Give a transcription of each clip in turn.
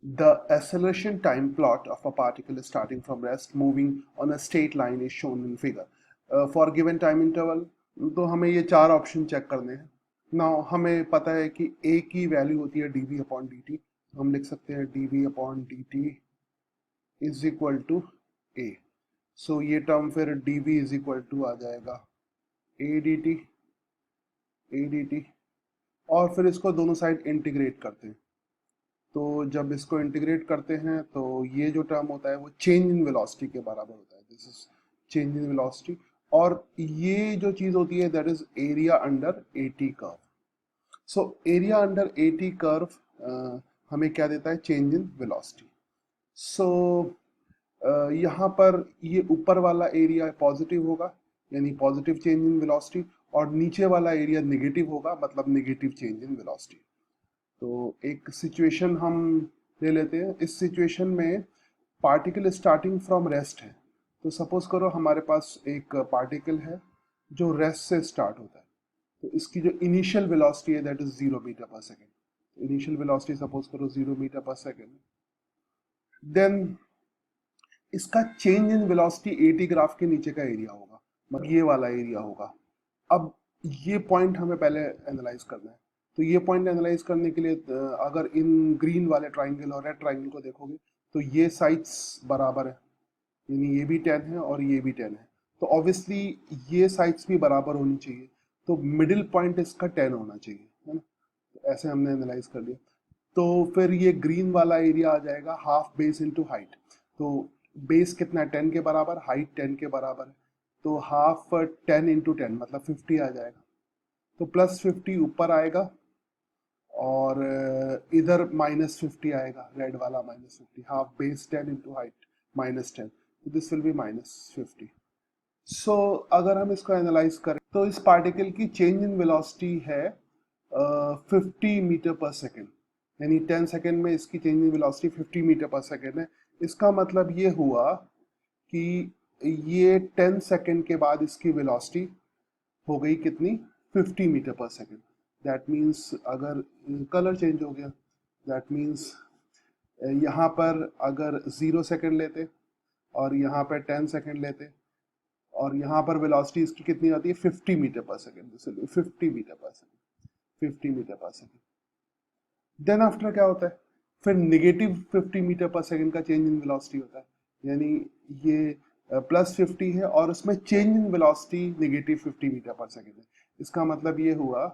The acceleration time plot of a particle starting from rest moving on a straight line is shown in figure. For given time interval, तो हमें ये चार option check करने हैं. Now हमें पता है कि a की वैल्यू होती है dv अपॉन dt. हम लिख सकते हैं dv upon dt is equal to a. So ये टर्म फिर dv इज इक्वल टू आ जाएगा a dt और फिर इसको दोनों साइड इंटीग्रेट करते हैं. तो जब इसको इंटीग्रेट करते हैं तो ये जो टर्म होता है वो चेंज इन वेलोसिटी के बराबर होता है. This is change in velocity. और ये जो चीज होती है that is area under eighty curve. So area under eighty curve हमें क्या देता है? Change in velocity. सो यहाँ पर ये ऊपर वाला एरिया पॉजिटिव होगा यानी पॉजिटिव चेंज इन वेलोसिटी और नीचे वाला एरिया नेगेटिव होगा मतलब नेगेटिव चेंज इन वेलोसिटी. तो एक सिचुएशन हम ले लेते हैं. इस सिचुएशन में पार्टिकल स्टार्टिंग फ्रॉम रेस्ट है. तो सपोज करो हमारे पास एक पार्टिकल है जो रेस्ट से स्टार्ट होता है. तो इसकी जो इनिशियल वेलोसिटी है that is 0 metre per second. Initial velocity suppose करो 0 मीटर पर सेकेंड. देन इसका चेंज इन वेलोसिटी 80 ग्राफ के नीचे का एरिया होगा मतलब ये वाला एरिया होगा. अब ये पॉइंट हमें पहले एनालाइज करना है. तो ये पॉइंट एनालाइज करने के लिए अगर इन ग्रीन वाले ट्राइंगल और रेड ट्राइंगल को देखोगे तो ये साइड्स बराबर है यानी ये भी 10 है और ये भी 10 है. तो ऑब्वियसली ये साइड्स भी बराबर होनी चाहिए. तो मिडिल पॉइंट इसका 10 होना चाहिए है ना. तो ऐसे हमने एनालाइज कर लिया. तो फिर ये ग्रीन वाला एरिया आ जाएगा हाफ बेस इनटू हाइट. तो बेस कितना है? 10 के बराबर, हाइट 10 के बराबर है. तो हाफ 10 इंटू 10 मतलब 50 आ जाएगा. तो प्लस 50 ऊपर आएगा और इधर माइनस 50 आएगा. रेड वाला minus 50. Half base 10 into height minus 10. तो दिस विल बी माइनस 50. सो अगर हम इसको एनालाइज करें तो इस पार्टिकल की चेंज इन वेलोसिटी है 50 मीटर पर सेकेंड यानी 10 सेकेंड में इसकी change in velocity 50 metre per second है. इसका मतलब ये हुआ कि ये 10 सेकेंड के बाद इसकी वेलोसिटी हो गई कितनी? 50 metre per second. That means अगर कलर चेंज हो गया दैट मीन्स यहाँ पर अगर 0 सेकेंड लेते और यहाँ पर 10 सेकेंड लेते और यहाँ पर वेलोसिटी इसकी कितनी आती है? 50 metre per second. 50 metre per second 50 metre per second. Then after क्या होता है? फिर नेगेटिव 50 मीटर पर सेकेंड का चेंज इन वेलोसिटी होता है यानी ये प्लस 50 है और उसमें change in velocity negative 50 metre per second है. इसका मतलब ये हुआ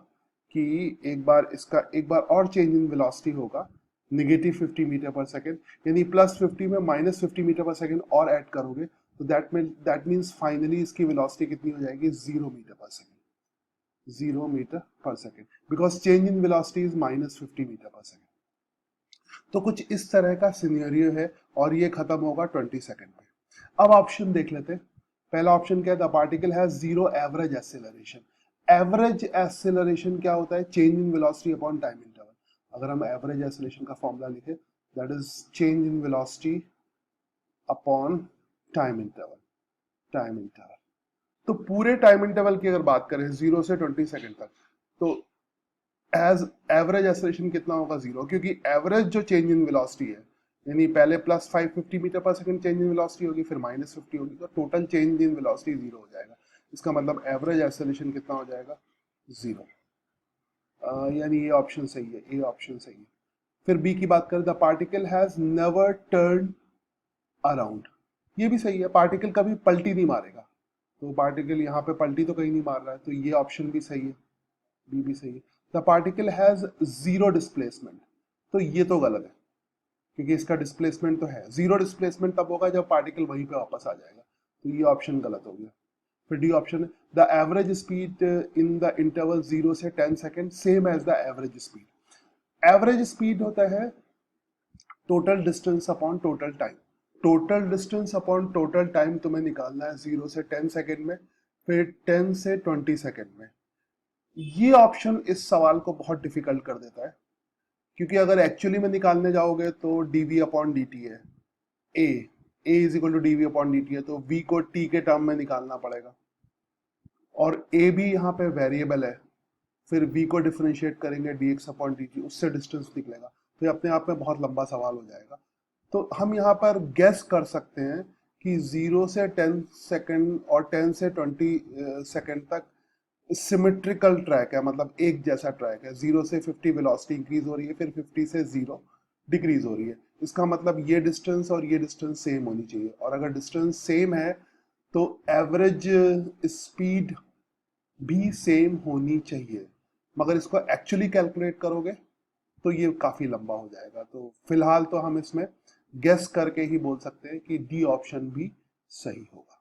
कि एक बार और चेंज इन वेलोसिटी होगा नेगेटिव 50 मीटर पर सेकेंड यानी प्लस 50 में माइनस 50 मीटर पर सेकेंड और ऐड करोगे तो दैट मीन्स फाइनली इसकी वेलोसिटी कितनी हो जाएगी? 0 metre per second. 0 metre per second because change in velocity is minus 50 metre per second. तो कुछ इस तरह का सिनेरियो है और ये खत्म होगा 20 सेकेंड पे. अब ऑप्शन देख लेते हैं. पहला ऑप्शन क्या है? The particle has zero average acceleration. Average acceleration क्या होता है? Change in velocity upon time interval. अगर हम एवरेज एक्सेलरेशन का फॉर्मूला लिखे that is change in velocity upon time interval. Time interval तो पूरे टाइम इंटरवल की अगर बात करें 0 से 20 सेकेंड तक तो एज एवरेज एक्सेलरेशन कितना होगा? 0 क्योंकि एवरेज जो चेंज इन वेलोसिटी है यानी पहले प्लस 550 मीटर पर सेकंड चेंज इन वेलोसिटी होगी फिर माइनस 50 होगी तो टोटल चेंज इन वेलोसिटी 0 हो जाएगा. इसका मतलब एवरेज एक्सेलरेशन कितना हो जाएगा? 0. यानी ये ऑप्शन सही है. ए ऑप्शन सही है. फिर बी की बात करें the particle has never turn around. ये भी सही है. पार्टिकल कभी पलटी नहीं मारेगा. तो पार्टिकल यहाँ पे पलटी तो कहीं नहीं मार रहा है तो ये ऑप्शन भी सही है. बी भी सही है. The particle has zero displacement. तो ये तो गलत है क्योंकि इसका डिस्प्लेसमेंट तो है. जीरो डिस्प्लेसमेंट तब होगा जब पार्टिकल वहीं पे वापस आ जाएगा. तो ये ऑप्शन गलत हो गया. फिर डी ऑप्शन है the average speed in the interval 0 से 10 second same as the average speed. Average speed होता है total distance upon total time. Total distance upon total time तुम्हें निकालना है 0 से 10 सेकेंड में फिर 10 से 20 सेकेंड में. ये ऑप्शन इस सवाल को बहुत डिफिकल्ट कर देता है क्योंकि अगर एक्चुअली में निकालने जाओगे तो dv अपॉन dt है. a is equal to dv upon dt है तो v को t के टर्म में निकालना पड़ेगा और a भी यहाँ पे वेरिएबल है. फिर v को डिफरेंशिएट करेंगे dx अपॉन dt उससे डिस्टेंस निकलेगा. तो ये अपने आप में बहुत लंबा सवाल हो जाएगा। तो हम यहाँ पर गेस कर सकते हैं कि 0 से 10 सेकंड और 10 से 20 सेकंड तक सिमेट्रिकल ट्रैक है, मतलब एक जैसा ट्रैक है। 0 से 50 वेलोसिटी इंक्रीज हो रही है, फिर 50 से 0 डिक्रीज हो रही है। इसका मतलब ये डिस्टेंस और ये डिस्टेंस सेम होनी चाहिए, और अगर डिस्टेंस सेम है तो एवरेज स्पीड भी सेम होनी चाहिए। मगर इसको एक्चुअली कैलकुलेट करोगे तो ये काफी लंबा हो जाएगा। तो फिलहाल तो हम इसमें गेस करके ही बोल सकते हैं कि डी ऑप्शन भी सही होगा।